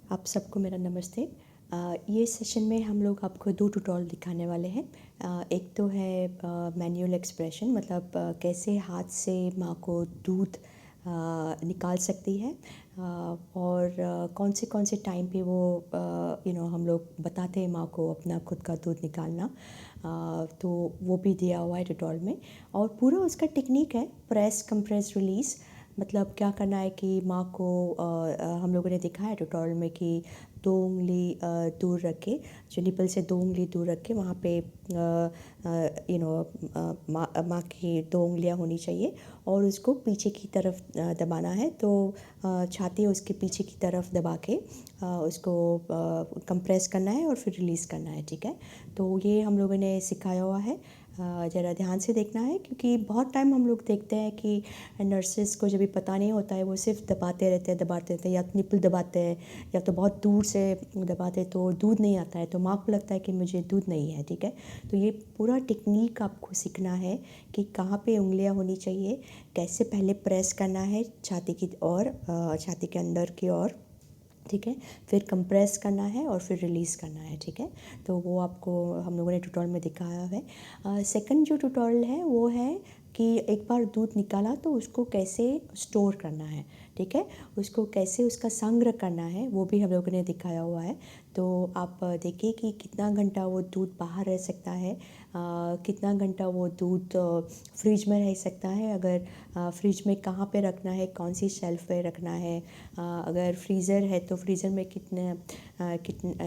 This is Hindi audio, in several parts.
आप सबको मेरा नमस्ते। ये सेशन में हम लोग आपको 2 ट्यूटोरियल दिखाने वाले हैं। एक तो है मैनुअल एक्सप्रेशन, मतलब कैसे हाथ से माँ को दूध निकाल सकती है, और कौन से टाइम पे वो हम लोग बताते हैं माँ को अपना खुद का दूध निकालना। तो वो भी दिया हुआ है ट्यूटोरियल में, और पूरा उसका टेक्निक है प्रेस कंप्रेस रिलीज़। मतलब क्या करना है कि माँ को हम लोगों ने दिखाया ट्यूटोरियल में कि 2 उंगली दूर रख के, जो निपल से 2 उंगली दूर रख के वहाँ पे माँ की 2 उंगलियाँ होनी चाहिए, और उसको पीछे की तरफ दबाना है। तो छाती उसके पीछे की तरफ दबा के उसको कंप्रेस करना है और फिर रिलीज़ करना है। ठीक है, तो ये हम लोगों ने सिखाया हुआ है। ज़रा ध्यान से देखना है, क्योंकि बहुत टाइम हम लोग देखते हैं कि नर्सेस को जब भी पता नहीं होता है वो सिर्फ दबाते रहते हैं, या तो निपल दबाते हैं या तो बहुत दूर से दबाते हैं, तो दूध नहीं आता है, तो माँ को लगता है कि मुझे दूध नहीं है। ठीक है, तो ये पूरा टेक्निक आपको सीखना है कि कहाँ पे उंगलियाँ होनी चाहिए, कैसे पहले प्रेस करना है छाती की ओर, छाती के अंदर की ओर। ठीक है, फिर कंप्रेस करना है और फिर रिलीज़ करना है। ठीक है, तो वो आपको हम लोगों ने ट्यूटोरियल में दिखाया है। सेकंड जो ट्यूटोरियल है वो है कि एक बार दूध निकाला तो उसको कैसे स्टोर करना है। ठीक है, उसको कैसे उसका संग्रह करना है वो भी हम लोगों ने दिखाया हुआ है। तो आप देखिए कि कितना घंटा वो दूध बाहर रह सकता है, कितना घंटा वो दूध फ्रिज में रह सकता है, अगर फ्रिज में कहाँ पे रखना है, कौन सी शेल्फ पे रखना है, अगर फ्रीज़र है तो फ्रीज़र में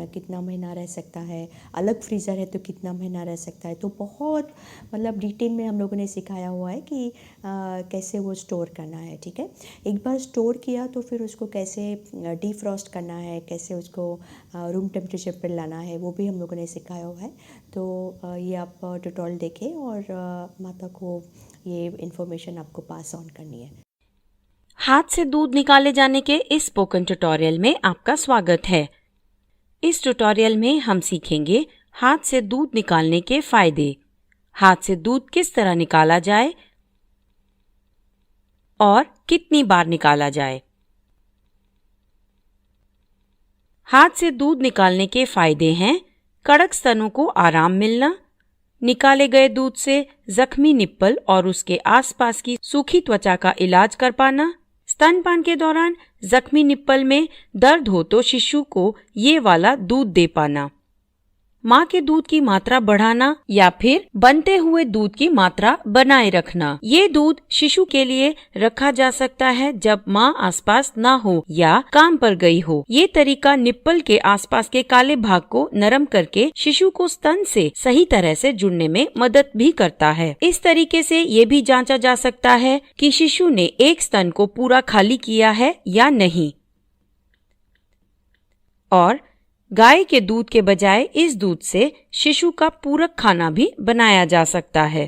कितना महीना रह सकता है, अलग फ्रीज़र है तो कितना महीना रह सकता है। तो बहुत मतलब डिटेल में हम लोगों ने सिखाया हुआ है कि कैसे वो स्टोर करना है। ठीक है, एक बार स्टोर किया तो फिर उसको कैसे डीफ्रॉस्ट करना है, कैसे उसको रूम टेम्परेचर पर लाना है, वो भी हम लोगों ने सिखाया हुआ है। तो ये आप ट्यूटोरियल देखें और माता को ये इन्फॉर्मेशन आपको पास ऑन करनी है। हाथ से दूध निकाले जाने के इस स्पोकन ट्यूटोरियल में आपका स्वागत है। इस ट्यूटोरियल में हम सीखेंगे हाथ से दूध निकालने के फायदे, हाथ से दूध किस तरह निकाला जाए और कितनी बार निकाला जाए। हाथ से दूध निकालने के फायदे हैं: कड़क स्तनों को आराम मिलना, निकाले गए दूध से जख्मी निप्पल और उसके आसपास की सूखी त्वचा का इलाज कर पाना, स्तनपान के दौरान जख्मी निप्पल में दर्द हो तो शिशु को ये वाला दूध दे पाना, माँ के दूध की मात्रा बढ़ाना या फिर बनते हुए दूध की मात्रा बनाए रखना। ये दूध शिशु के लिए रखा जा सकता है जब माँ आसपास ना हो या काम पर गई हो। ये तरीका निप्पल के आसपास के काले भाग को नरम करके शिशु को स्तन से सही तरह से जुड़ने में मदद भी करता है। इस तरीके से ये भी जांचा जा सकता है कि शिशु ने एक स्तन को पूरा खाली किया है या नहीं। और गाय के दूध के बजाय इस दूध से शिशु का पूरक खाना भी बनाया जा सकता है।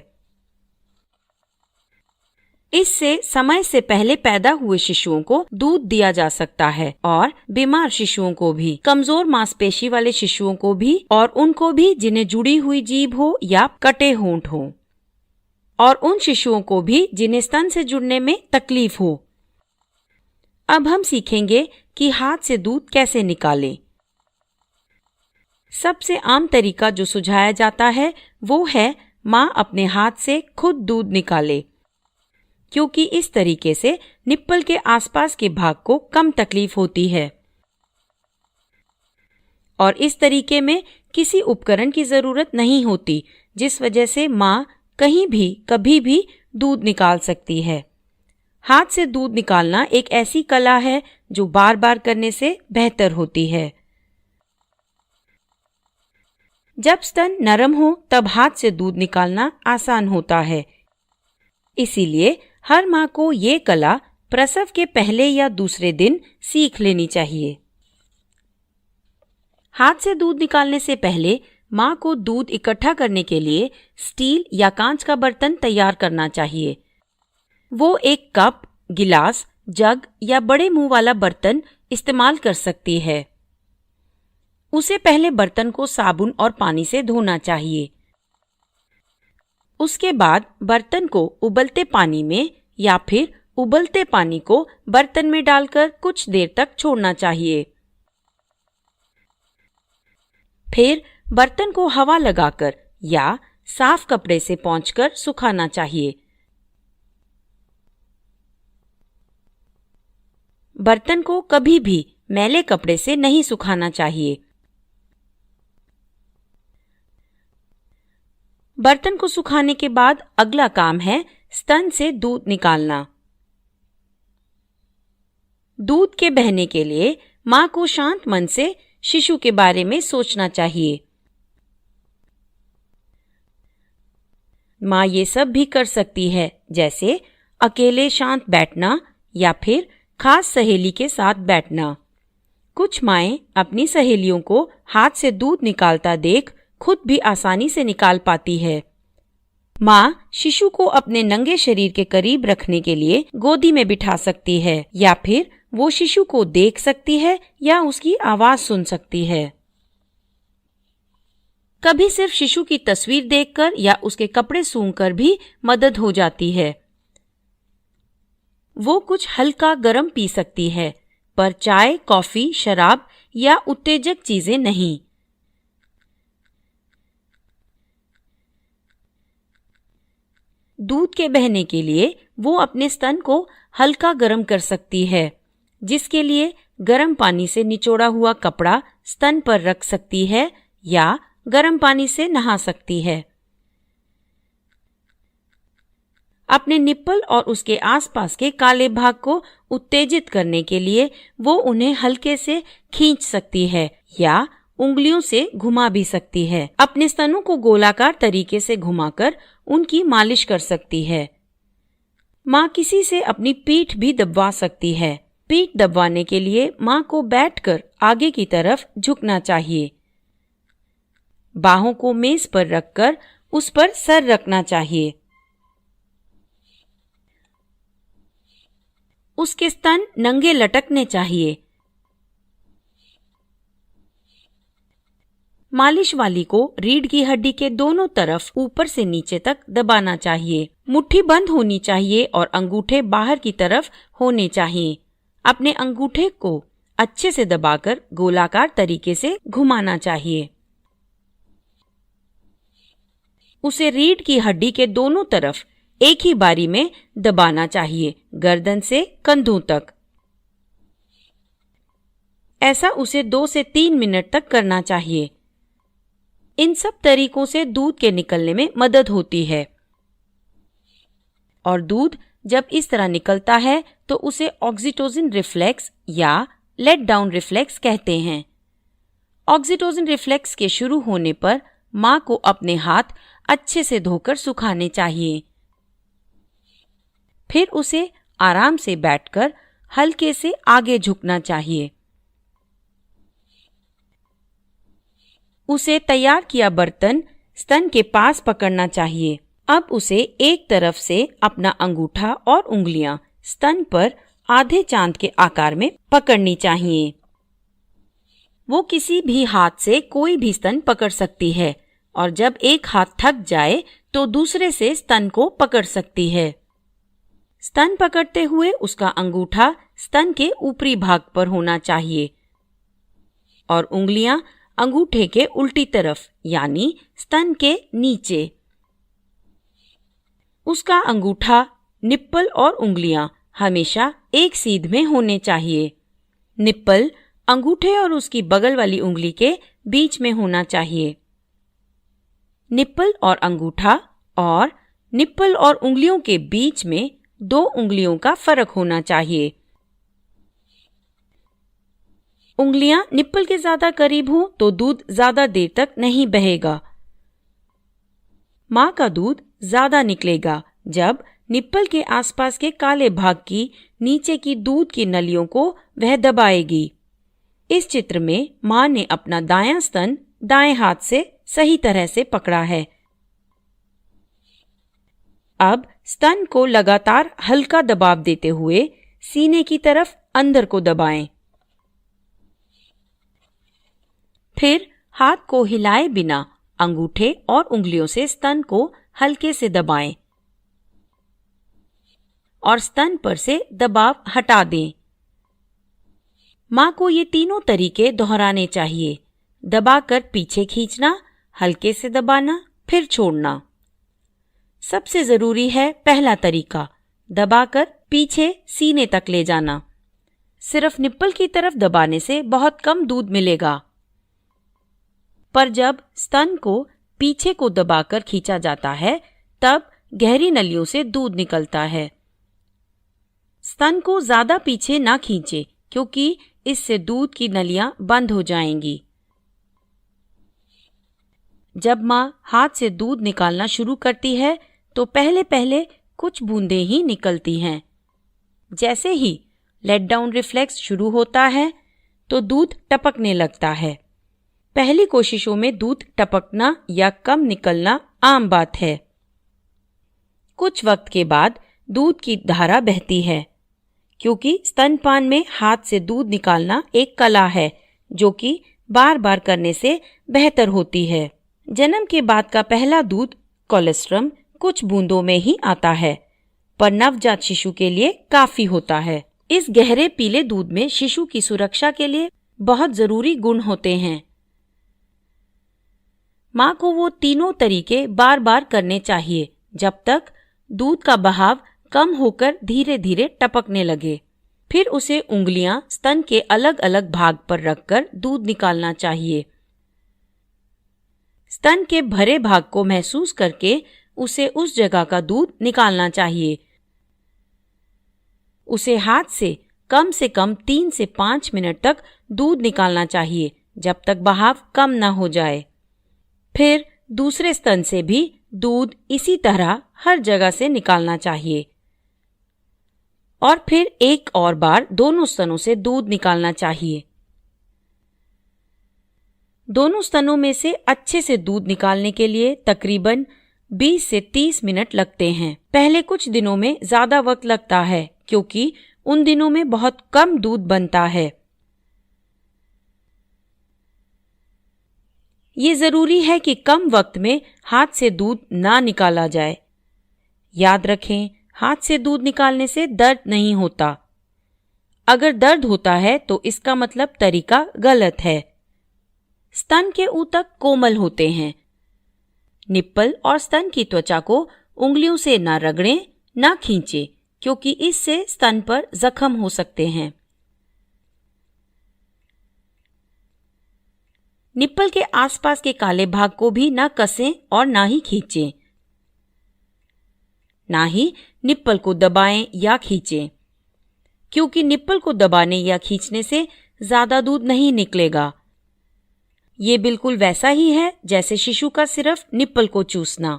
इससे समय से पहले पैदा हुए शिशुओं को दूध दिया जा सकता है, और बीमार शिशुओं को भी, कमजोर मांसपेशी वाले शिशुओं को भी, और उनको भी जिन्हें जुड़ी हुई जीभ हो या कटे होंठ हो, और उन शिशुओं को भी जिन्हें स्तन से जुड़ने में तकलीफ हो। अब हम सीखेंगे कि हाथ से दूध कैसे निकालें। सबसे आम तरीका जो सुझाया जाता है वो है माँ अपने हाथ से खुद दूध निकाले, क्योंकि इस तरीके से निप्पल के आसपास के भाग को कम तकलीफ होती है, और इस तरीके में किसी उपकरण की जरूरत नहीं होती, जिस वजह से माँ कहीं भी कभी भी दूध निकाल सकती है। हाथ से दूध निकालना एक ऐसी कला है जो बार बार करने से बेहतर होती है। जब स्तन नरम हो तब हाथ से दूध निकालना आसान होता है, इसीलिए हर माँ को ये कला प्रसव के पहले या दूसरे दिन सीख लेनी चाहिए। हाथ से दूध निकालने से पहले माँ को दूध इकट्ठा करने के लिए स्टील या कांच का बर्तन तैयार करना चाहिए। वो एक कप, गिलास, जग या बड़े मुंह वाला बर्तन इस्तेमाल कर सकती है। उसे पहले बर्तन को साबुन और पानी से धोना चाहिए। उसके बाद बर्तन को उबलते पानी में या फिर उबलते पानी को बर्तन में डालकर कुछ देर तक छोड़ना चाहिए। फिर बर्तन को हवा लगाकर या साफ कपड़े से पोंछकर सुखाना चाहिए। बर्तन को कभी भी मैले कपड़े से नहीं सुखाना चाहिए। बर्तन को सुखाने के बाद अगला काम है स्तन से दूध निकालना। दूध के बहने के लिए मां को शांत मन से शिशु के बारे में सोचना चाहिए। मां ये सब भी कर सकती है, जैसे अकेले शांत बैठना या फिर खास सहेली के साथ बैठना। कुछ माएं अपनी सहेलियों को हाथ से दूध निकालता देख खुद भी आसानी से निकाल पाती है। मां शिशु को अपने नंगे शरीर के करीब रखने के लिए गोदी में बिठा सकती है या फिर वो शिशु को देख सकती है या उसकी आवाज सुन सकती है। कभी सिर्फ शिशु की तस्वीर देखकर या उसके कपड़े सूंघकर भी मदद हो जाती है। वो कुछ हल्का गर्म पी सकती है, पर चाय, कॉफी, शराब या उत्तेजक चीजें नहीं। दूध के बहने के लिए वो अपने स्तन को हल्का गर्म कर सकती है, जिसके लिए गर्म पानी से निचोड़ा हुआ कपड़ा स्तन पर रख सकती है या गर्म पानी से नहा सकती है। अपने निप्पल और उसके आसपास के काले भाग को उत्तेजित करने के लिए वो उन्हें हल्के से खींच सकती है या उंगलियों से घुमा भी सकती है। अपने स्तनों को गोलाकार तरीके से घुमाकर उनकी मालिश कर सकती है। मां किसी से अपनी पीठ भी दबवा सकती है। पीठ दबवाने के लिए मां को बैठकर आगे की तरफ झुकना चाहिए। बाहों को मेज पर रखकर उस पर सर रखना चाहिए। उसके स्तन नंगे लटकने चाहिए। मालिश वाली को रीढ़ की हड्डी के दोनों तरफ ऊपर से नीचे तक दबाना चाहिए। मुट्ठी बंद होनी चाहिए और अंगूठे बाहर की तरफ होने चाहिए। अपने अंगूठे को अच्छे से दबाकर गोलाकार तरीके से घुमाना चाहिए। उसे रीढ़ की हड्डी के दोनों तरफ एक ही बारी में दबाना चाहिए, गर्दन से कंधों तक। ऐसा उसे 2 से 3 मिनट तक करना चाहिए। इन सब तरीकों से दूध के निकलने में मदद होती है। और दूध जब इस तरह निकलता है तो उसे ऑक्सीटोसिन रिफ्लेक्स या लेट डाउन रिफ्लेक्स कहते हैं। ऑक्सीटोसिन रिफ्लेक्स के शुरू होने पर मां को अपने हाथ अच्छे से धोकर सुखाने चाहिए। फिर उसे आराम से बैठकर हल्के से आगे झुकना चाहिए। उसे तैयार किया बर्तन स्तन के पास पकड़ना चाहिए। अब उसे एक तरफ से अपना अंगूठा और उंगलियां स्तन पर आधे चांद के आकार में पकड़नी चाहिए। वो किसी भी हाथ से कोई भी स्तन पकड़ सकती है और जब एक हाथ थक जाए तो दूसरे से स्तन को पकड़ सकती है। स्तन पकड़ते हुए उसका अंगूठा स्तन के ऊपरी भाग पर होना चाहिए और उंगलियां अंगूठे के उल्टी तरफ यानी स्तन के नीचे। उसका अंगूठा, निप्पल और उंगलियां हमेशा एक सीध में होने चाहिए। निप्पल अंगूठे और उसकी बगल वाली उंगली के बीच में होना चाहिए। निप्पल और अंगूठा और निप्पल और उंगलियों के बीच में 2 उंगलियों का फर्क होना चाहिए। उंगलियां निप्पल के ज्यादा करीब हो तो दूध ज्यादा देर तक नहीं बहेगा। मां का दूध ज्यादा निकलेगा जब निप्पल के आसपास के काले भाग की नीचे की दूध की नलियों को वह दबाएगी। इस चित्र में मां ने अपना दायां स्तन दाएं हाथ से सही तरह से पकड़ा है। अब स्तन को लगातार हल्का दबाव देते हुए सीने की तरफ अंदर को दबाएं। फिर हाथ को हिलाए बिना अंगूठे और उंगलियों से स्तन को हल्के से दबाएं और स्तन पर से दबाव हटा दें। मां को ये तीनों तरीके दोहराने चाहिए। दबाकर पीछे खींचना, हल्के से दबाना, फिर छोड़ना। सबसे जरूरी है पहला तरीका, दबाकर पीछे सीने तक ले जाना। सिर्फ निप्पल की तरफ दबाने से बहुत कम दूध मिलेगा, पर जब स्तन को पीछे को दबाकर खींचा जाता है तब गहरी नलियों से दूध निकलता है। स्तन को ज्यादा पीछे ना खींचे क्योंकि इससे दूध की नलियां बंद हो जाएंगी। जब मां हाथ से दूध निकालना शुरू करती है तो पहले पहले कुछ बूंदें ही निकलती हैं। जैसे ही लेट डाउन रिफ्लेक्स शुरू होता है तो दूध टपकने लगता है। पहली कोशिशों में दूध टपकना या कम निकलना आम बात है। कुछ वक्त के बाद दूध की धारा बहती है, क्योंकि स्तनपान में हाथ से दूध निकालना एक कला है जो कि बार बार करने से बेहतर होती है। जन्म के बाद का पहला दूध कोलेस्ट्रम कुछ बूंदों में ही आता है, पर नवजात शिशु के लिए काफी होता है। इस गहरे पीले दूध में शिशु की सुरक्षा के लिए बहुत जरूरी गुण होते हैं। मां को वो तीनों तरीके बार बार करने चाहिए जब तक दूध का बहाव कम होकर धीरे धीरे टपकने लगे। फिर उसे उंगलियां स्तन के अलग अलग भाग पर रखकर दूध निकालना चाहिए। स्तन के भरे भाग को महसूस करके उसे उस जगह का दूध निकालना चाहिए। उसे हाथ से कम 3 से 5 मिनट तक दूध निकालना चाहिए जब तक बहाव कम न हो जाए। फिर दूसरे स्तन से भी दूध इसी तरह हर जगह से निकालना चाहिए और फिर एक और बार दोनों स्तनों से दूध निकालना चाहिए। दोनों स्तनों में से अच्छे से दूध निकालने के लिए तकरीबन 20 से 30 मिनट लगते हैं। पहले कुछ दिनों में ज्यादा वक्त लगता है क्योंकि उन दिनों में बहुत कम दूध बनता है। ये जरूरी है कि कम वक्त में हाथ से दूध ना निकाला जाए। याद रखें, हाथ से दूध निकालने से दर्द नहीं होता। अगर दर्द होता है तो इसका मतलब तरीका गलत है। स्तन के ऊतक कोमल होते हैं। निप्पल और स्तन की त्वचा को उंगलियों से ना रगड़ें, ना खींचें, क्योंकि इससे स्तन पर जख्म हो सकते हैं। निप्पल के आसपास के काले भाग को भी ना कसें और ना ही खींचें। ना ही निप्पल को दबाएं या खींचें, क्योंकि निप्पल को दबाने या खींचने से ज्यादा दूध नहीं निकलेगा। ये बिल्कुल वैसा ही है जैसे शिशु का सिर्फ निप्पल को चूसना।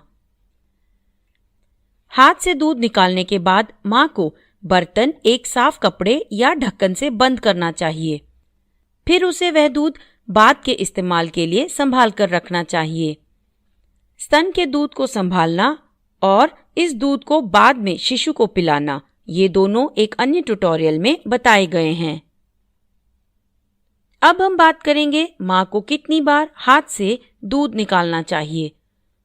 हाथ से दूध निकालने के बाद मां को बर्तन एक साफ कपड़े या ढक्कन से बंद करना चाहिए। फिर उसे वह दूध बाद के इस्तेमाल के लिए संभाल कर रखना चाहिए। स्तन के दूध को संभालना और इस दूध को बाद में शिशु को पिलाना, ये दोनों एक अन्य ट्यूटोरियल में बताए गए हैं। अब हम बात करेंगे मां को कितनी बार हाथ से दूध निकालना चाहिए।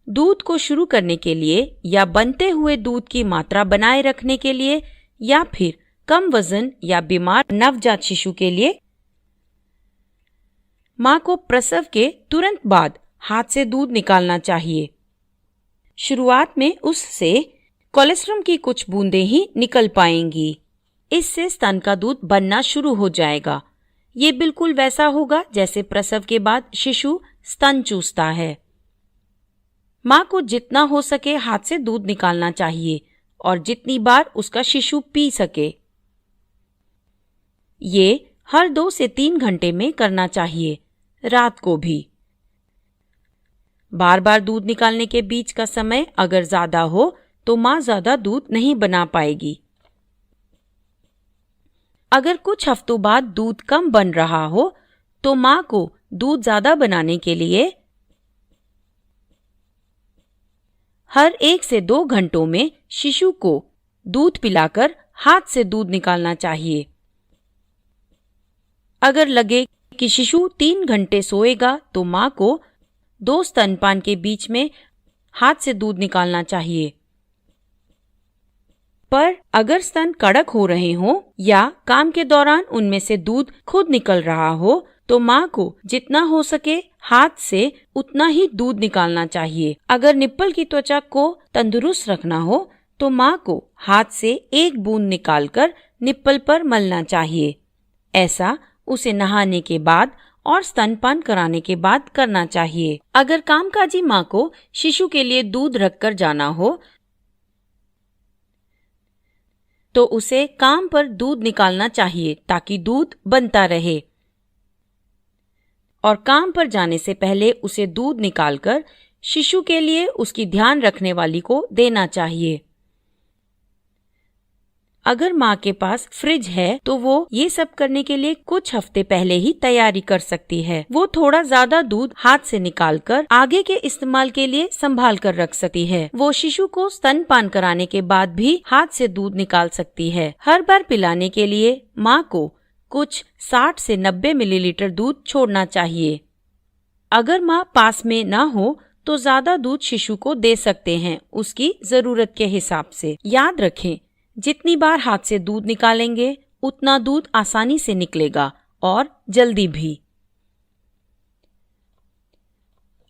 दूध को शुरू करने के लिए या बनते हुए दूध की मात्रा बनाए रखने के लिए या फिर कम वजन या बीमार नवजात शिशु के लिए मां को प्रसव के तुरंत बाद हाथ से दूध निकालना चाहिए। शुरुआत में उससे कोलेस्ट्रम की कुछ बूंदें ही निकल पाएंगी। इससे स्तन का दूध बनना शुरू हो जाएगा। ये बिल्कुल वैसा होगा जैसे प्रसव के बाद शिशु स्तन चूसता है। मां को जितना हो सके हाथ से दूध निकालना चाहिए और जितनी बार उसका शिशु पी सके। ये हर 2 से 3 घंटे में करना चाहिए, रात को भी। बार बार दूध निकालने के बीच का समय अगर ज्यादा हो तो मां ज्यादा दूध नहीं बना पाएगी। अगर कुछ हफ्तों बाद दूध कम बन रहा हो तो मां को दूध ज्यादा बनाने के लिए हर 1 से 2 घंटों में शिशु को दूध पिलाकर हाथ से दूध निकालना चाहिए। अगर लगे कि शिशु 3 घंटे सोएगा तो मां को 2 स्तनपान के बीच में हाथ से दूध निकालना चाहिए। पर अगर स्तन कड़क हो रहे हों या काम के दौरान उनमें से दूध खुद निकल रहा हो तो माँ को जितना हो सके हाथ से उतना ही दूध निकालना चाहिए। अगर निप्पल की त्वचा को तंदुरुस्त रखना हो तो माँ को हाथ से एक बूंद निकालकर निप्पल पर मलना चाहिए। ऐसा उसे नहाने के बाद और स्तनपान कराने के बाद करना चाहिए। अगर कामकाजी माँ को शिशु के लिए दूध रखकर जाना हो तो उसे काम पर दूध निकालना चाहिए ताकि दूध बनता रहे और काम पर जाने से पहले उसे दूध निकालकर शिशु के लिए उसकी ध्यान रखने वाली को देना चाहिए। अगर माँ के पास फ्रिज है तो वो ये सब करने के लिए कुछ हफ्ते पहले ही तैयारी कर सकती है। वो थोड़ा ज्यादा दूध हाथ से निकालकर आगे के इस्तेमाल के लिए संभाल कर रख सकती है। वो शिशु को स्तनपान कराने के बाद भी हाथ से दूध निकाल सकती है। हर बार पिलाने के लिए माँ को कुछ 60 से 90 मिलीलीटर दूध छोड़ना चाहिए। अगर माँ पास में ना हो तो ज्यादा दूध शिशु को दे सकते हैं उसकी जरूरत के हिसाब से। याद रखें, जितनी बार हाथ से दूध निकालेंगे उतना दूध आसानी से निकलेगा और जल्दी भी,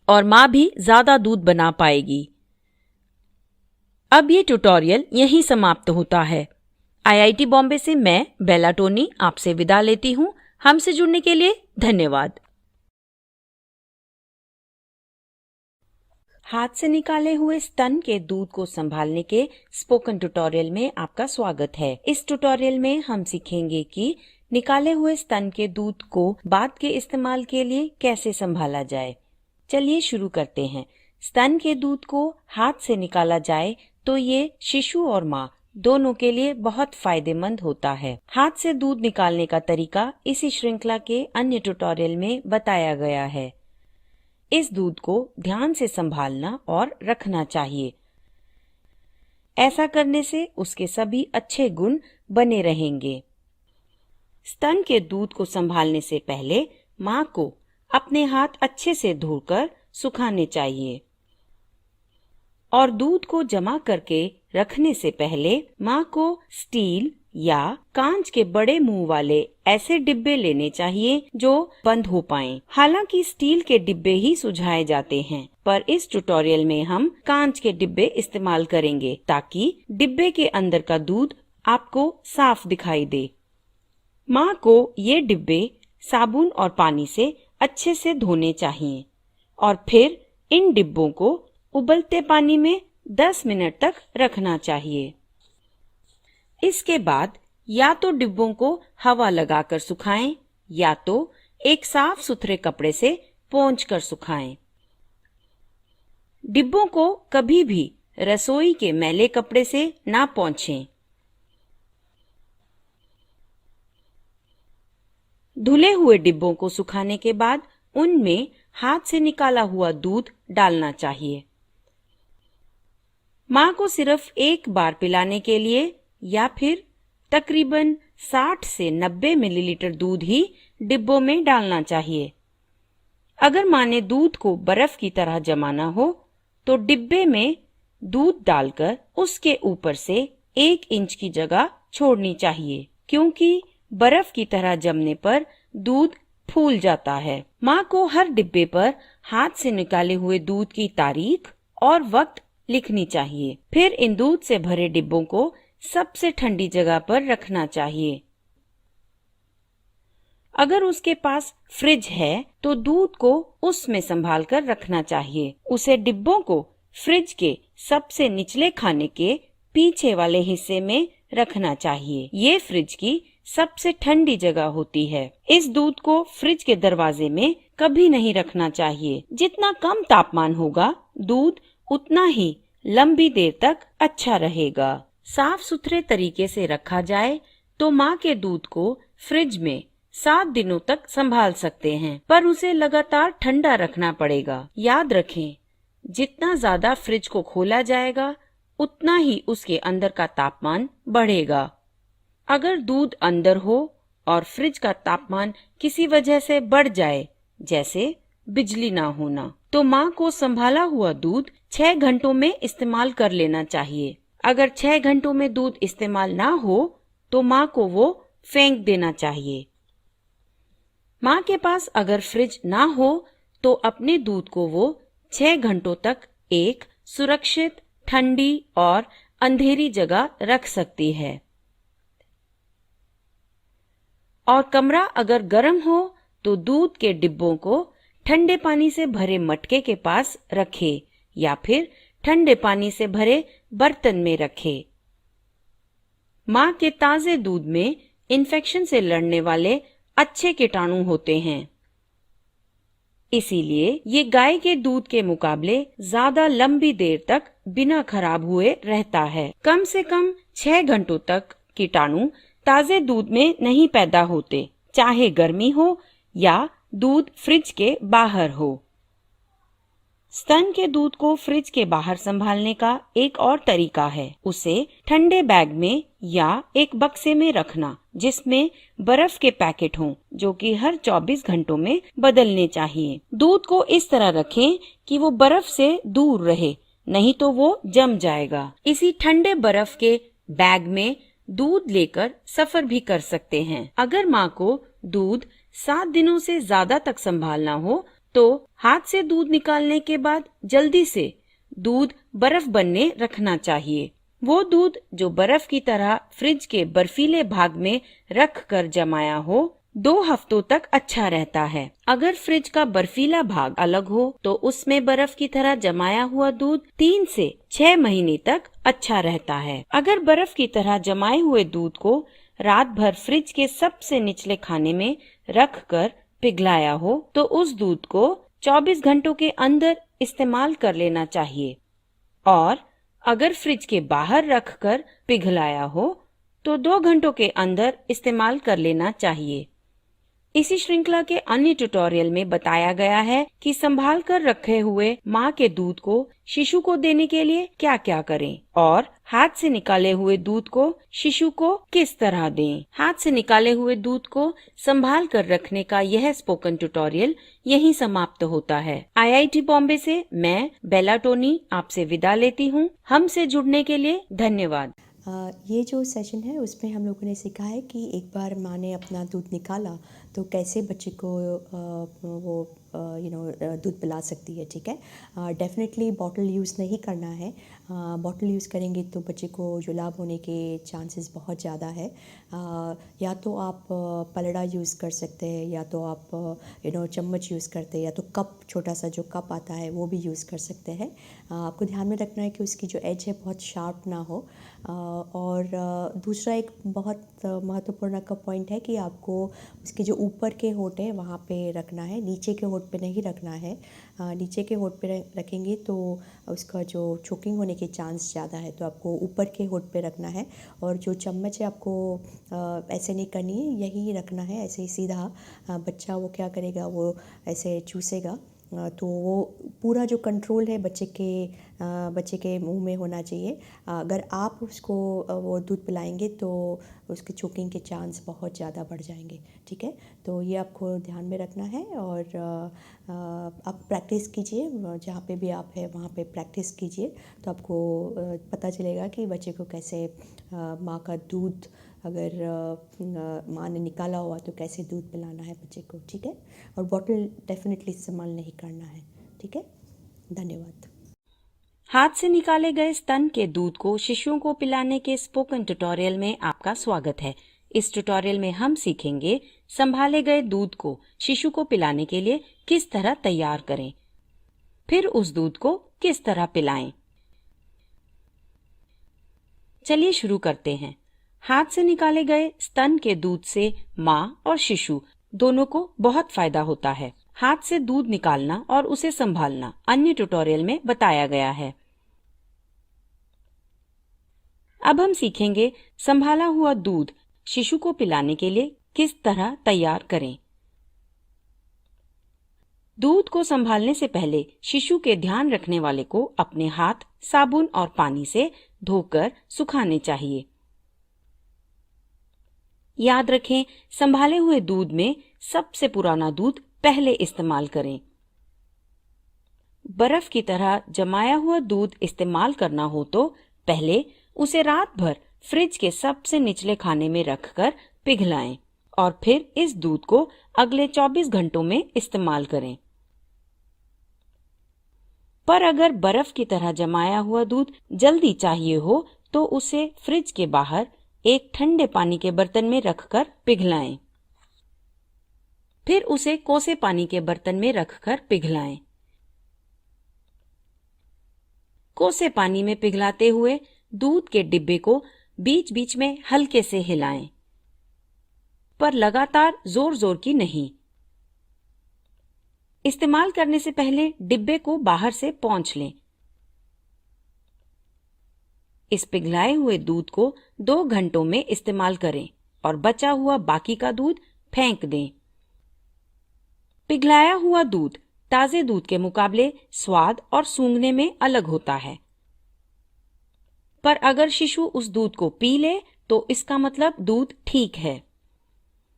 और माँ भी ज्यादा दूध बना पाएगी। अब ये ट्यूटोरियल यहीं समाप्त होता है। IIT बॉम्बे से मैं बेला टोनी आपसे विदा लेती हूँ। हमसे जुड़ने के लिए धन्यवाद। हाथ से निकाले हुए स्तन के दूध को संभालने के स्पोकन ट्यूटोरियल में आपका स्वागत है। इस ट्यूटोरियल में हम सीखेंगे कि निकाले हुए स्तन के दूध को बाद के इस्तेमाल के लिए कैसे संभाला जाए। चलिए शुरू करते हैं। स्तन के दूध को हाथ से निकाला जाए तो ये शिशु और माँ दोनों के लिए बहुत फायदेमंद होता है। हाथ से दूध निकालने का तरीका इसी श्रृंखला के अन्य ट्यूटोरियल में बताया गया है। इस दूध को ध्यान से संभालना और रखना चाहिए। ऐसा करने से उसके सभी अच्छे गुण बने रहेंगे। स्तन के दूध को संभालने से पहले माँ को अपने हाथ अच्छे से धोकर सुखाने चाहिए और दूध को जमा करके रखने से पहले माँ को स्टील या कांच के बड़े मुंह वाले ऐसे डिब्बे लेने चाहिए जो बंद हो पाएं। हालांकि स्टील के डिब्बे ही सुझाए जाते हैं, पर इस ट्यूटोरियल में हम कांच के डिब्बे इस्तेमाल करेंगे ताकि डिब्बे के अंदर का दूध आपको साफ दिखाई दे। माँ को ये डिब्बे साबुन और पानी से अच्छे से धोने चाहिए और फिर इन डिब्बों को उबलते पानी में 10 मिनट तक रखना चाहिए। इसके बाद या तो डिब्बों को हवा लगाकर सुखाएं या तो एक साफ सुथरे कपड़े से पोंछ कर सुखाएं। डिब्बों को कभी भी रसोई के मैले कपड़े से ना पोंछें। धुले हुए डिब्बों को सुखाने के बाद उनमें हाथ से निकाला हुआ दूध डालना चाहिए। माँ को सिर्फ एक बार पिलाने के लिए या फिर तकरीबन 60 से 90 मिलीलीटर दूध ही डिब्बों में डालना चाहिए। अगर माँ ने दूध को बर्फ की तरह जमाना हो तो डिब्बे में दूध डालकर उसके ऊपर से 1 इंच की जगह छोड़नी चाहिए, क्योंकि बर्फ की तरह जमने पर दूध फूल जाता है। माँ को हर डिब्बे पर हाथ से निकाले हुए दूध की तारीख और वक्त लिखनी चाहिए। फिर इन दूध से भरे डिब्बों को सबसे ठंडी जगह पर रखना चाहिए। अगर उसके पास फ्रिज है तो दूध को उसमें संभाल कर रखना चाहिए। उसे डिब्बों को फ्रिज के सबसे निचले खाने के पीछे वाले हिस्से में रखना चाहिए। ये फ्रिज की सबसे ठंडी जगह होती है। इस दूध को फ्रिज के दरवाजे में कभी नहीं रखना चाहिए। जितना कम तापमान होगा दूध उतना ही लंबी देर तक अच्छा रहेगा। साफ सुथरे तरीके से रखा जाए तो माँ के दूध को फ्रिज में 7 दिनों तक संभाल सकते हैं, पर उसे लगातार ठंडा रखना पड़ेगा। याद रखें, जितना ज्यादा फ्रिज को खोला जाएगा उतना ही उसके अंदर का तापमान बढ़ेगा। अगर दूध अंदर हो और फ्रिज का तापमान किसी वजह से बढ़ जाए, जैसे बिजली ना होना, तो माँ को संभाला हुआ दूध 6 घंटों में इस्तेमाल कर लेना चाहिए। अगर 6 घंटों में दूध इस्तेमाल ना हो तो माँ को वो फेंक देना चाहिए। माँ के पास अगर फ्रिज ना हो तो अपने दूध को वो 6 घंटों तक एक सुरक्षित, ठंडी और अंधेरी जगह रख सकती है। और कमरा अगर गर्म हो तो दूध के डिब्बों को ठंडे पानी से भरे मटके के पास रखे या फिर ठंडे पानी से भरे बर्तन में रखे। माँ के ताजे दूध में इन्फेक्शन से लड़ने वाले अच्छे कीटाणु होते हैं, इसीलिए ये गाय के दूध के मुकाबले ज्यादा लंबी देर तक बिना खराब हुए रहता है। कम से कम 6 घंटों तक कीटाणु ताजे दूध में नहीं पैदा होते, चाहे गर्मी हो या दूध फ्रिज के बाहर हो। स्तन के दूध को फ्रिज के बाहर संभालने का एक और तरीका है, उसे ठंडे बैग में या एक बक्से में रखना जिसमें बर्फ के पैकेट हों, जो कि हर 24 घंटों में बदलने चाहिए। दूध को इस तरह रखें कि वो बर्फ से दूर रहे, नहीं तो वो जम जाएगा। इसी ठंडे बर्फ के बैग में दूध लेकर सफर भी कर सकते हैं। अगर माँ को दूध 7 दिनों से ज्यादा तक संभालना हो तो हाथ से दूध निकालने के बाद जल्दी से दूध बर्फ बनने रखना चाहिए। वो दूध जो बर्फ की तरह फ्रिज के बर्फीले भाग में रख कर जमाया हो 2 हफ्तों तक अच्छा रहता है। अगर फ्रिज का बर्फीला भाग अलग हो तो उसमें बर्फ की तरह जमाया हुआ दूध 3 से 6 महीने तक अच्छा रहता है। अगर बर्फ की तरह जमाए हुए दूध को रात भर फ्रिज के सबसे निचले खाने में रख कर पिघलाया हो तो उस दूध को 24 घंटों के अंदर इस्तेमाल कर लेना चाहिए, और अगर फ्रिज के बाहर रख कर पिघलाया हो तो 2 घंटों के अंदर इस्तेमाल कर लेना चाहिए। इसी श्रृंखला के अन्य ट्यूटोरियल में बताया गया है कि संभाल कर रखे हुए माँ के दूध को शिशु को देने के लिए क्या क्या करें और हाथ से निकाले हुए दूध को शिशु को किस तरह दें। हाथ से निकाले हुए दूध को संभाल कर रखने का यह स्पोकन ट्यूटोरियल यहीं समाप्त होता है। IIT बॉम्बे से मैं बेला टोनी आपसे विदा लेती हूँ। हमसे जुड़ने के लिए धन्यवाद। ये जो सेशन है उसमें हम लोगों ने सीखा है कि एक बार माँ ने अपना दूध निकाला तो कैसे बच्चे को वो दूध पिला सकती है। ठीक है, डेफिनेटली बॉटल यूज़ नहीं करना है। बॉटल यूज़ करेंगे तो बच्चे को जुलाब होने के चांसेस बहुत ज़्यादा है। या तो आप पलड़ा यूज़ कर सकते हैं, या तो आप चम्मच यूज़ करते हैं, या तो कप, छोटा सा जो कप आता है वो भी यूज़ कर सकते हैं। आपको ध्यान में रखना है कि उसकी जो एज है बहुत शार्प ना हो। और दूसरा एक बहुत महत्वपूर्ण का पॉइंट है कि आपको उसके जो ऊपर के होंठ हैं वहाँ पे रखना है, नीचे के होंठ पे नहीं रखना है। नीचे के होंठ पे रखेंगे तो उसका जो चोकिंग होने के चांस ज़्यादा है, तो आपको ऊपर के होंठ पे रखना है। और जो चम्मच है आपको ऐसे नहीं करनी है, यही रखना है ऐसे ही सीधा। बच्चा वो क्या करेगा, वो ऐसे चूसेगा, तो वो पूरा जो कंट्रोल है बच्चे के मुंह में होना चाहिए। अगर आप उसको वो दूध पिलाएंगे तो उसके चोकिंग के चांस बहुत ज़्यादा बढ़ जाएंगे। ठीक है, तो ये आपको ध्यान में रखना है। और आप प्रैक्टिस कीजिए, जहाँ पे भी आप हैं वहाँ पे प्रैक्टिस कीजिए, तो आपको पता चलेगा कि बच्चे को कैसे माँ का दूध, अगर माँ ने निकाला हुआ तो कैसे दूध पिलाना है बच्चे को। ठीक है, और बॉटल डेफिनेटली इस्तेमाल नहीं करना है। ठीक है, धन्यवाद। हाथ से निकाले गए स्तन के दूध को शिशुओं को पिलाने के स्पोकन ट्यूटोरियल में आपका स्वागत है। इस ट्यूटोरियल में हम सीखेंगे संभाले गए दूध को शिशु को पिलाने के लिए किस तरह तैयार करें, फिर उस दूध को किस तरह पिलाएं। चलिए शुरू करते हैं। हाथ से निकाले गए स्तन के दूध से माँ और शिशु दोनों को बहुत फायदा होता है। हाथ से दूध निकालना और उसे संभालना अन्य ट्यूटोरियल में बताया गया है। अब हम सीखेंगे संभाला हुआ दूध शिशु को पिलाने के लिए किस तरह तैयार करें। दूध को संभालने से पहले शिशु के ध्यान रखने वाले को अपने हाथ साबुन और पानी से धोकर सुखाने चाहिए। याद रखें, संभाले हुए दूध में सबसे पुराना दूध पहले इस्तेमाल करें। बर्फ की तरह जमाया हुआ दूध इस्तेमाल करना हो तो पहले उसे रात भर फ्रिज के सबसे निचले खाने में रखकर पिघलाएं और फिर इस दूध को अगले 24 घंटों में इस्तेमाल करें। पर अगर बर्फ की तरह जमाया हुआ दूध जल्दी चाहिए हो तो उसे फ्रिज के बाहर एक ठंडे पानी के बर्तन में रखकर पिघलाएं। फिर उसे कोसे पानी के बर्तन में रखकर पिघलाएं। कोसे पानी में पिघलाते हुए दूध के डिब्बे को बीच बीच में हल्के से हिलाएं, पर लगातार जोर जोर की नहीं। इस्तेमाल करने से पहले डिब्बे को बाहर से पोंछ लें। इस पिघलाए हुए दूध को 2 घंटों में इस्तेमाल करें और बचा हुआ बाकी का दूध फेंक दें। पिघलाया हुआ दूध ताजे दूध के मुकाबले स्वाद और सूंघने में अलग होता है, पर अगर शिशु उस दूध को पी ले तो इसका मतलब दूध ठीक है।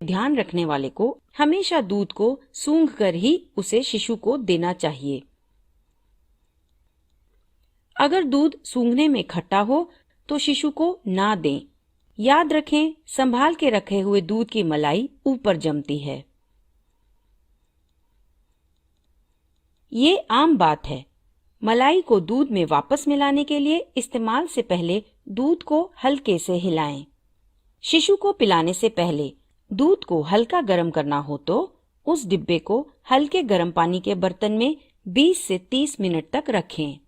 ध्यान रखने वाले को हमेशा दूध को सूंघकर ही उसे शिशु को देना चाहिए। अगर दूध सूंघने में खट्टा हो तो शिशु को ना दें। याद रखें, संभाल के रखे हुए दूध की मलाई ऊपर जमती है। ये आम बात है। मलाई को दूध में वापस मिलाने के लिए इस्तेमाल से पहले दूध को हल्के से हिलाएं। शिशु को पिलाने से पहले दूध को हल्का गर्म करना हो तो उस डिब्बे को हल्के गर्म पानी के बर्तन में 20 से 30 मिनट तक रखें।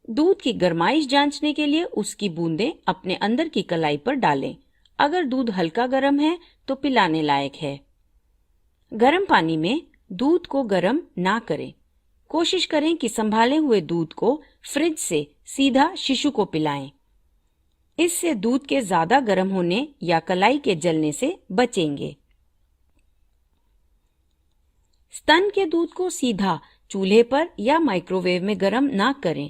दूध की गर्माइश जांचने के लिए उसकी बूंदें अपने अंदर की कलाई पर डालें। अगर दूध हल्का गर्म है तो पिलाने लायक है। गर्म पानी में दूध को गर्म ना करें। कोशिश करें कि संभाले हुए दूध को फ्रिज से सीधा शिशु को पिलाएं। इससे दूध के ज्यादा गर्म होने या कलाई के जलने से बचेंगे। स्तन के दूध को सीधा चूल्हे पर या माइक्रोवेव में गर्म ना करें।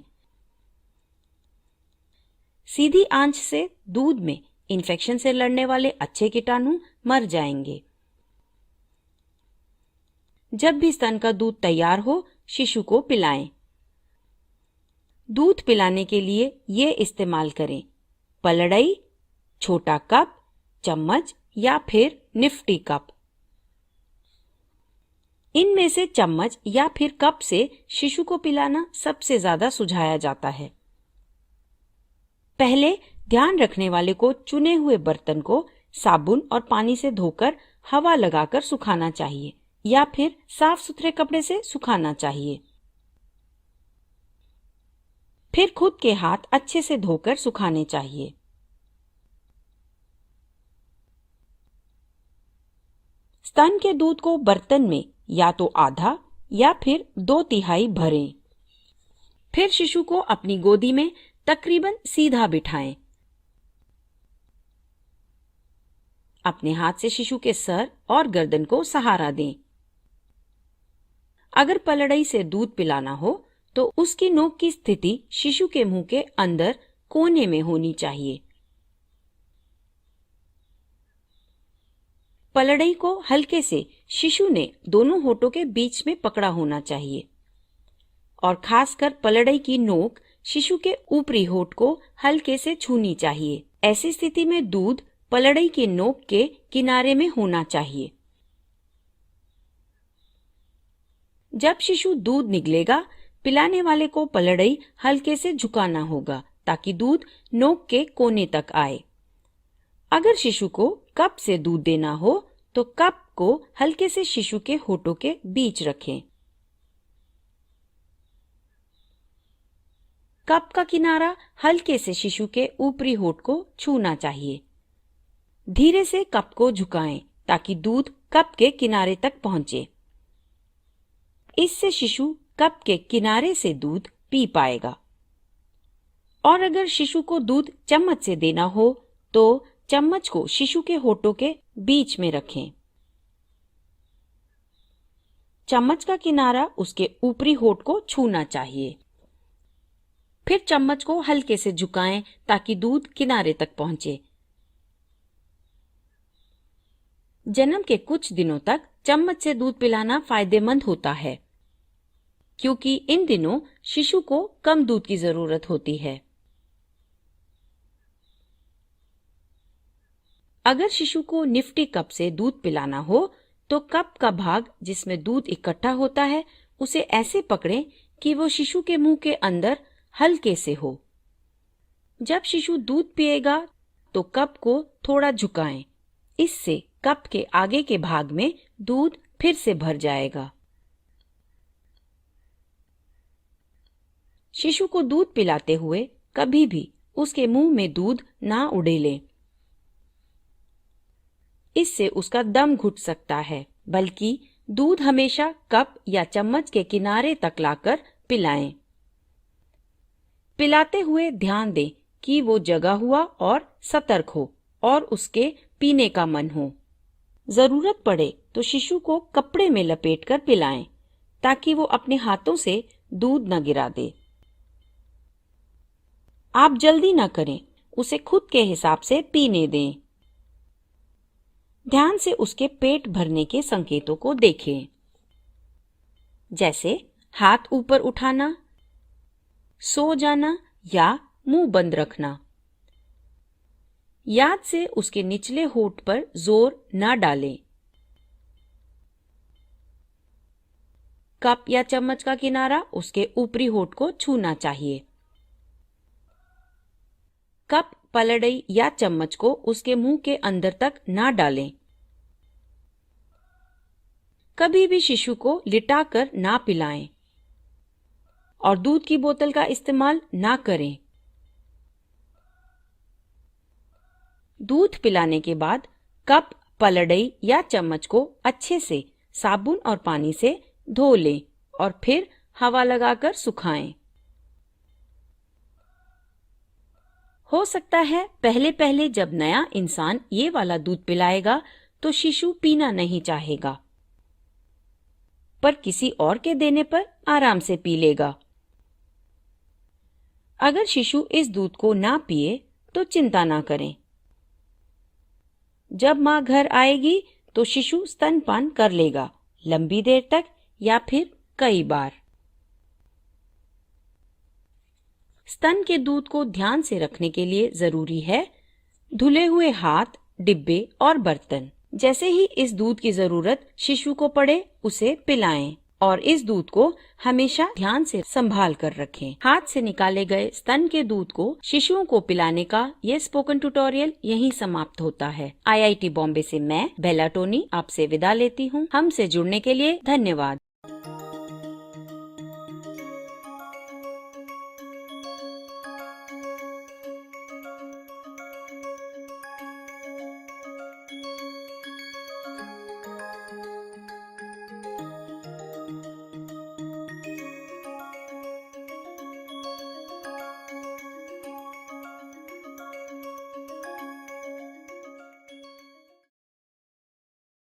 सीधी आंच से दूध में इन्फेक्शन से लड़ने वाले अच्छे कीटाणु मर जाएंगे। जब भी स्तन का दूध तैयार हो, शिशु को पिलाएं। दूध पिलाने के लिए ये इस्तेमाल करें: पलड़ई, छोटा कप, चम्मच या फिर निफ्टी कप। इनमें से चम्मच या फिर कप से शिशु को पिलाना सबसे ज्यादा सुझाया जाता है। पहले ध्यान रखने वाले को चुने हुए बर्तन को साबुन और पानी से धोकर हवा लगाकर सुखाना चाहिए या फिर साफ सुथरे कपड़े से सुखाना चाहिए। फिर खुद के हाथ अच्छे से धोकर सुखाने चाहिए। स्तन के दूध को बर्तन में या तो आधा या फिर 2/3 भरें। फिर शिशु को अपनी गोदी में तकरीबन सीधा बिठाएं। अपने हाथ से शिशु के सर और गर्दन को सहारा दें। अगर पलड़ई से दूध पिलाना हो तो उसकी नोक की स्थिति शिशु के मुंह के अंदर कोने में होनी चाहिए। पलड़ई को हल्के से शिशु ने दोनों होठों के बीच में पकड़ा होना चाहिए और खासकर पलड़ई की नोक शिशु के ऊपरी होठ को हल्के से छूनी चाहिए। ऐसी स्थिति में दूध पलड़ई की नोक के किनारे में होना चाहिए। जब शिशु दूध निगलेगा, पिलाने वाले को पलड़ई हल्के से झुकाना होगा ताकि दूध नोक के कोने तक आए। अगर शिशु को कप से दूध देना हो तो कप को हल्के से शिशु के होठों के बीच रखें। कप का किनारा हल्के से शिशु के ऊपरी होठ को छूना चाहिए। धीरे से कप को झुकाएं ताकि दूध कप के किनारे तक पहुंचे। इससे शिशु कप के किनारे से दूध पी पाएगा। और अगर शिशु को दूध चम्मच से देना हो तो चम्मच को शिशु के होठों के बीच में रखें। चम्मच का किनारा उसके ऊपरी होठ को छूना चाहिए। फिर चम्मच को हल्के से झुकाएं ताकि दूध किनारे तक पहुंचे। जन्म के कुछ दिनों तक चम्मच से दूध पिलाना फायदेमंद होता है क्योंकि इन दिनों शिशु को कम दूध की जरूरत होती है। अगर शिशु को निफ्टी कप से दूध पिलाना हो तो कप का भाग जिसमें दूध इकट्ठा होता है उसे ऐसे पकड़ें कि वो शिशु के मुंह के अंदर हल्के से हो। जब शिशु दूध पिएगा तो कप को थोड़ा झुकाएं। इससे कप के आगे के भाग में दूध फिर से भर जाएगा। शिशु को दूध पिलाते हुए कभी भी उसके मुंह में दूध ना उड़ेलें। इससे उसका दम घुट सकता है, बल्कि दूध हमेशा कप या चम्मच के किनारे तक लाकर पिलाएं। पिलाते हुए ध्यान दें कि वो जगा हुआ और सतर्क हो और उसके पीने का मन हो। जरूरत पड़े तो शिशु को कपड़े में लपेटकर पिलाएं ताकि वो अपने हाथों से दूध न गिरा दे। आप जल्दी न करें, उसे खुद के हिसाब से पीने दें। ध्यान से उसके पेट भरने के संकेतों को देखें, जैसे हाथ ऊपर उठाना, सो जाना या मुंह बंद रखना। याद से उसके निचले होंठ पर जोर न डालें। कप या चम्मच का किनारा उसके ऊपरी होंठ को छूना चाहिए। कप, पलड़ई या चम्मच को उसके मुंह के अंदर तक ना डालें। कभी भी शिशु को लिटाकर ना पिलाएं और दूध की बोतल का इस्तेमाल ना करें। दूध पिलाने के बाद कप, पलड़ई या चम्मच को अच्छे से साबुन और पानी से धो लें और फिर हवा लगाकर सुखाएं। हो सकता है पहले पहले जब नया इंसान ये वाला दूध पिलाएगा तो शिशु पीना नहीं चाहेगा, पर किसी और के देने पर आराम से पी लेगा। अगर शिशु इस दूध को ना पिए तो चिंता ना करें। जब मां घर आएगी तो शिशु स्तनपान कर लेगा, लंबी देर तक या फिर कई बार। स्तन के दूध को ध्यान से रखने के लिए जरूरी है धुले हुए हाथ, डिब्बे और बर्तन। जैसे ही इस दूध की जरूरत शिशु को पड़े उसे पिलाएं और इस दूध को हमेशा ध्यान से संभाल कर रखें। हाथ से निकाले गए स्तन के दूध को शिशुओं को पिलाने का ये स्पोकन ट्यूटोरियल यहीं समाप्त होता है। IIT बॉम्बे से मैं बेला टोनी आपसे विदा लेती हूँ। हमसे जुड़ने के लिए धन्यवाद।